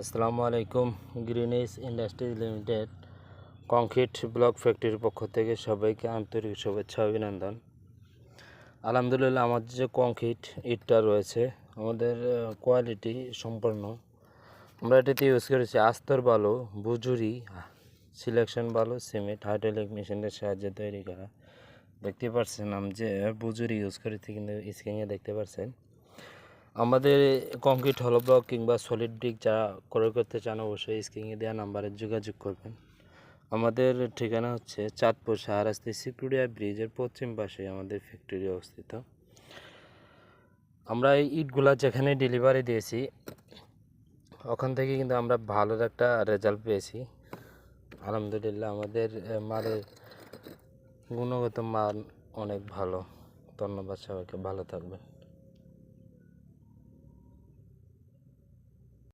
আসসালামু আলাইকুম। Greenidge industries limited concrete block ফ্যাক্টরির পক্ষ থেকে সবাইকে আন্তরিক শুভেচ্ছা অভিনন্দন। আলহামদুলিল্লাহ, আমাদের যে কংক্রিট ইটটা রয়েছে আমাদের কোয়ালিটি সম্পন্ন। আমরা এটাতে ইউজ করেছি আস্তর বালু, বুজুরি, সিলেকশন বালু, সিমেন্ট, হাইড্রোলিক মেশিনের সাহায্যে তৈরি করা। দেখতে পাচ্ছেন আমি যে বুজুরি ইউজ করেছি, কিন্তু স্ক্রিনে দেখতে পাচ্ছেন। আমাদের কংক্রিট হলো ব্লক কিংবা সলিড ব্রিক যারা ক্রয় করতে চান অবশ্যই স্ক্রিনে দেওয়া নাম্বারে যোগাযোগ করবেন। আমাদের ঠিকানা হচ্ছে চাঁদপুর শাহরাস্তি সিকুরিয়া ব্রিজের পশ্চিম পাশে আমাদের ফ্যাক্টরি অবস্থিত। আমরা এই ইটগুলা যেখানে ডেলিভারি দিয়েছি ওখান থেকে কিন্তু আমরা ভালো একটা রেজাল্ট পেয়েছি। আলহামদুলিল্লাহ, আমাদের মালের গুণগত মান অনেক ভালো। ধন্যবাদ সবাইকে, ভালো থাকবেন।